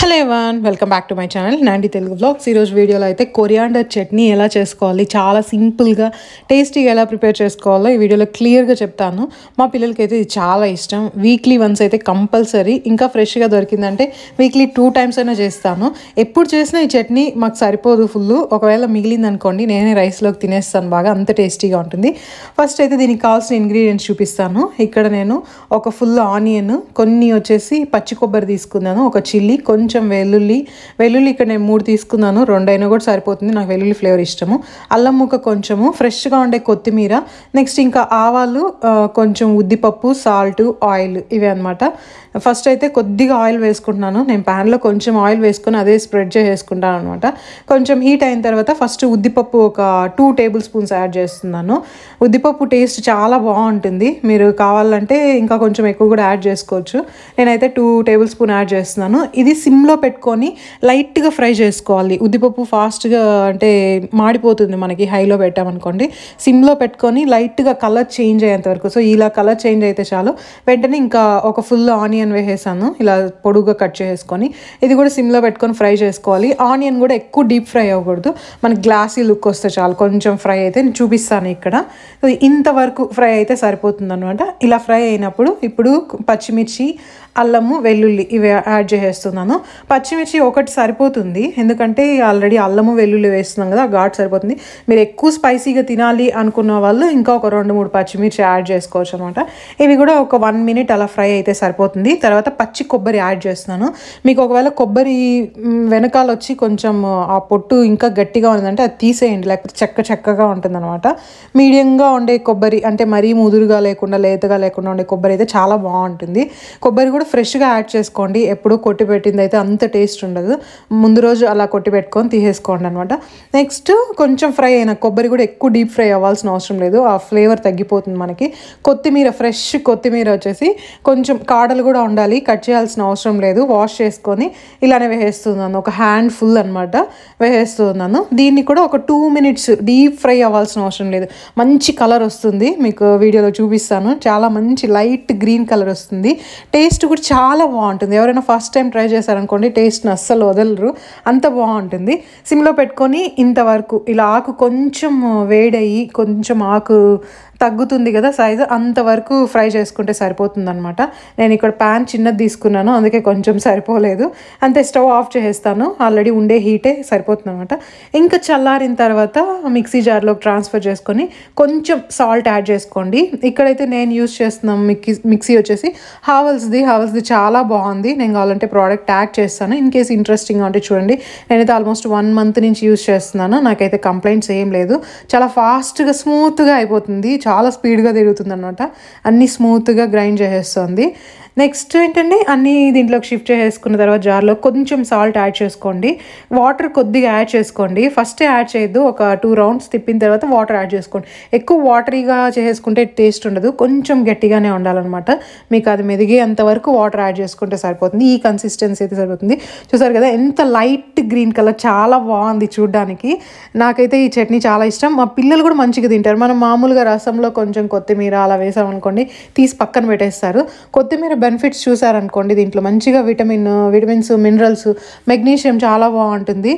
Hello everyone welcome back to my channel నాండి Telugu vlogs. ఈరోజు వీడియోలో అయితే కొరియాండర్ చట్నీ ఎలా చేసుకోవాలి, చాలా సింపుల్గా టేస్టీగా ఎలా ప్రిపేర్ చేసుకోవాలో ఈ వీడియోలో క్లియర్గా చెప్తాను. మా పిల్లలకి అయితే ఇది చాలా ఇష్టం. వీక్లీ వన్స్ అయితే కంపల్సరీ, ఇంకా ఫ్రెష్గా దొరికిందంటే వీక్లీ 2 times అయినా చేస్తాను. ఎప్పుడు చేసినా ఈ చట్నీ మాకు సరిపోదు ఫుల్. ఒకవేళ మిగిలింది అనుకోండి నేనే రైస్లోకి తినేస్తాను బాగా, అంత టేస్టీగా ఉంటుంది. ఫస్ట్ అయితే దీనికి కావాల్సిన ఇంగ్రీడియంట్స్ చూపిస్తాను. ఇక్కడ నేను ఒక ఫుల్ ఆనియన్, కొన్ని వచ్చేసి పచ్చి కొబ్బరి తీసుకున్నాను, ఒక చిల్లీ, కొంచెం వెల్లుల్లి ఇక్కడ నేను 3 తీసుకున్నాను. 2 అయినా కూడా సరిపోతుంది, నాకు వెల్లుల్లి ఫ్లేవర్ ఇష్టము. అల్లం ముక్క కొంచెము, ఫ్రెష్గా ఉండే కొత్తిమీర, నెక్స్ట్ ఇంకా ఆవాలు, కొంచెం ఉద్దిపప్పు, సాల్ట్, ఆయిల్, ఇవే అనమాట. ఫస్ట్ అయితే కొద్దిగా ఆయిల్ వేసుకుంటున్నాను. నేను ప్యాన్లో కొంచెం ఆయిల్ వేసుకొని అదే స్ప్రెడ్ చేసుకుంటాను అనమాట. కొంచెం హీట్ అయిన తర్వాత ఫస్ట్ ఉద్దిపప్పు ఒక 2 tablespoons యాడ్ చేస్తున్నాను. ఉద్దిపప్పు టేస్ట్ చాలా బాగుంటుంది, మీరు కావాలంటే ఇంకా కొంచెం ఎక్కువ కూడా యాడ్ చేసుకోవచ్చు. నేనైతే 2 tablespoons యాడ్ చేస్తున్నాను. ఇది సిమ్లో పెట్టుకొని లైట్గా ఫ్రై చేసుకోవాలి. ఉద్దిపప్పు ఫాస్ట్గా అంటే మాడిపోతుంది మనకి, హైలో పెట్టామనుకోండి. సిమ్లో పెట్టుకొని లైట్గా కలర్ చేంజ్ అయ్యేంత వరకు, సో ఇలా కలర్ చేంజ్ అయితే చాలు. వెంటనే ఇంకా ఒక ఫుల్ ఆనియన్ వేసేసాను, ఇలా పొడుగుగా కట్ చేసుకొని. ఇది కూడా సిమ్లో పెట్టుకొని ఫ్రై చేసుకోవాలి. ఆనియన్ కూడా ఎక్కువ డీప్ ఫ్రై అవ్వకూడదు, మనకి గ్లాసీ లుక్ వస్తే చాలు. కొంచెం ఫ్రై అయితే నేను చూపిస్తాను ఇక్కడ. ఇంతవరకు ఫ్రై అయితే సరిపోతుంది అనమాట. ఇలా ఫ్రై అయినప్పుడు ఇప్పుడు పచ్చిమిర్చి, అల్లము, వెల్లుల్లి ఇవి యాడ్ చేసేస్తున్నాను. పచ్చిమిర్చి ఒకటి సరిపోతుంది, ఎందుకంటే ఆల్రెడీ అల్లము వెల్లుల్లి వేస్తున్నాం కదా, ఘాట్ సరిపోతుంది. మీరు ఎక్కువ స్పైసీగా తినాలి అనుకున్న వాళ్ళు ఇంకా ఒక 2-3 పచ్చిమిర్చి యాడ్ చేసుకోవచ్చు అనమాట. ఇవి కూడా ఒక 1 minute అలా ఫ్రై అయితే సరిపోతుంది. తర్వాత పచ్చి కొబ్బరి యాడ్ చేస్తున్నాను. మీకు ఒకవేళ కొబ్బరి వెనకాల వచ్చి కొంచెం ఆ పొట్టు ఇంకా గట్టిగా ఉందంటే అది తీసేయండి, లేకపోతే చెక్కగా ఉంటుంది అనమాట. మీడియంగా ఉండే కొబ్బరి, అంటే మరీ ముదురుగా లేకుండా లేతగా లేకుండా ఉండే కొబ్బరి అయితే చాలా బాగుంటుంది. కొబ్బరి కూడా ఫ్రెష్గా యాడ్ చేసుకోండి, ఎప్పుడూ కొట్టి పెట్టింది అయితే అంత టేస్ట్ ఉండదు. ముందు రోజు అలా కొట్టి పెట్టుకొని తీసేసుకోండి అనమాట. నెక్స్ట్ కొంచెం ఫ్రై అయిన కొబ్బరి కూడా ఎక్కువ డీప్ ఫ్రై అవ్వాల్సిన అవసరం లేదు, ఆ ఫ్లేవర్ తగ్గిపోతుంది మనకి. కొత్తిమీర, ఫ్రెష్ కొత్తిమీర వచ్చేసి కొంచెం కాడలు కూడా ఉండాలి, కట్ చేయాల్సిన అవసరం లేదు. వాష్ చేసుకొని ఇలానే వేసేస్తున్నాను, ఒక హ్యాండ్ ఫుల్ అనమాట వేసేస్తున్నాను. దీన్ని కూడా ఒక 2 minutes డీప్ ఫ్రై అవ్వాల్సిన అవసరం లేదు, మంచి కలర్ వస్తుంది. మీకు వీడియోలో చూపిస్తాను, చాలా మంచి లైట్ గ్రీన్ కలర్ వస్తుంది. టేస్ట్ కూడా చాలా బాగుంటుంది. ఎవరైనా ఫస్ట్ టైం ట్రై చేశారనుకోండి టేస్ట్ని అస్సలు వదలరు, అంత బాగుంటుంది. సిమ్లో పెట్టుకొని ఇంతవరకు ఇలా ఆకు కొంచెం వేడయ్యి కొంచెం ఆకు తగ్గుతుంది కదా సైజు, అంతవరకు ఫ్రై చేసుకుంటే సరిపోతుంది అనమాట. నేను ఇక్కడ ప్యాన్ చిన్నది తీసుకున్నాను, అందుకే కొంచెం సరిపోలేదు. అంతే, స్టవ్ ఆఫ్ చేసేస్తాను, ఆల్రెడీ ఉండే హీటే సరిపోతుంది అనమాట. ఇంకా చల్లారిన తర్వాత మిక్సీ జార్లోకి ట్రాన్స్ఫర్ చేసుకొని కొంచెం సాల్ట్ యాడ్ చేసుకోండి. ఇక్కడైతే నేను యూజ్ చేస్తున్నాను మిక్సీ వచ్చేసి హావెల్స్ది చాలా బాగుంది. నేను కావాలంటే ప్రోడక్ట్ యాడ్ చేస్తాను, ఇన్ కేస్ ఇంట్రెస్టింగ్గా ఉంటే చూడండి. నేనైతే ఆల్మోస్ట్ 1 month నుంచి యూజ్ చేస్తున్నాను, నాకైతే కంప్లైంట్స్ ఏం లేదు. చాలా ఫాస్ట్గా స్మూత్గా అయిపోతుంది, చాలా స్పీడ్గా తిరుగుతుంది అనమాట. అన్నీ స్మూత్గా గ్రైండ్ చేసేస్తుంది. నెక్స్ట్ ఏంటంటే అన్నీ దీంట్లోకి షిఫ్ట్ చేసుకున్న తర్వాత జార్లో కొంచెం సాల్ట్ యాడ్ చేసుకోండి. వాటర్ కొద్దిగా యాడ్ చేసుకోండి, ఫస్ట్ యాడ్ చేయొద్దు. ఒక 2 rounds తిప్పిన తర్వాత వాటర్ యాడ్ చేసుకోండి. ఎక్కువ వాటరీగా చేసుకుంటే టేస్ట్ ఉండదు, కొంచెం గట్టిగానే ఉండాలన్నమాట. మీకు అది మెదిగేంత వరకు వాటర్ యాడ్ చేసుకుంటే సరిపోతుంది. ఈ కన్సిస్టెన్సీ అయితే సరిపోతుంది. చూసారు కదా ఎంత లైట్ గ్రీన్ కలర్, చాలా బాగుంది చూడడానికి. నాకైతే ఈ చట్నీ చాలా ఇష్టం, మా పిల్లలు కూడా మంచిగా తింటారు. మనం మామూలుగా రసంలో కొంచెం కొత్తిమీర అలా వేసామనుకోండి తీసి పక్కన పెట్టేస్తారు. కొత్తిమీర బెనిఫిట్స్ చూసారనుకోండి, దీంట్లో మంచిగా విటమిన్స్, మినరల్స్, మెగ్నీషియం చాలా బాగుంటుంది.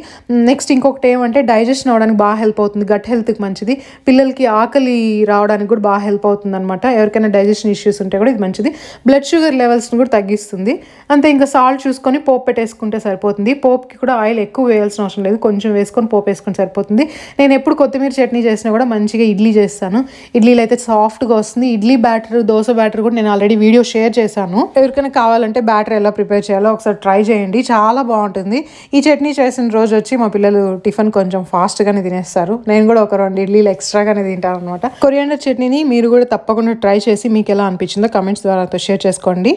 నెక్స్ట్ ఇంకొకటి ఏమంటే డైజెషన్ అవడానికి బాగా హెల్ప్ అవుతుంది, గట్ హెల్త్కి మంచిది. పిల్లలకి ఆకలి రావడానికి కూడా బాగా హెల్ప్ అవుతుంది అనమాట. ఎవరికైనా డైజెషన్ ఇష్యూస్ ఉంటే కూడా ఇది మంచిది. బ్లడ్ షుగర్ లెవెల్స్ని కూడా తగ్గిస్తుంది. అంతే, ఇంకా సాల్ట్ చూసుకొని పోపు పెట్టేసుకుంటే సరిపోతుంది. పోపుకి కూడా ఆయిల్ ఎక్కువ వేయాల్సిన అవసరం లేదు, కొంచెం వేసుకొని పోపు వేసుకొని సరిపోతుంది. నేను ఎప్పుడు కొత్తిమీర చట్నీ చేసినా కూడా మంచిగా ఇడ్లీ చేస్తాను, ఇడ్లీలో అయితే సాఫ్ట్గా వస్తుంది. ఇడ్లీ బ్యాటర్, దోశ బ్యాటర్ కూడా నేను ఆల్రెడీ వీడియో షేర్ చేశాను. ఎవరికైనా కావాలంటే బ్యాటర్ ఎలా ప్రిపేర్ చేయాలో ఒకసారి ట్రై చేయండి, చాలా బాగుంటుంది. ఈ చట్నీ చేసిన రోజు వచ్చి మా పిల్లలు టిఫిన్ కొంచెం ఫాస్ట్గానే తినేస్తారు. నేను కూడా ఒక 2 ఇడ్లీలు ఎక్స్ట్రాగానే తింటాను అనమాట. కొరియాండర్ చట్నీని మీరు కూడా తప్పకుండా ట్రై చేసి మీకు ఎలా అనిపించిందో కమెంట్స్ ద్వారా షేర్ చేసుకోండి.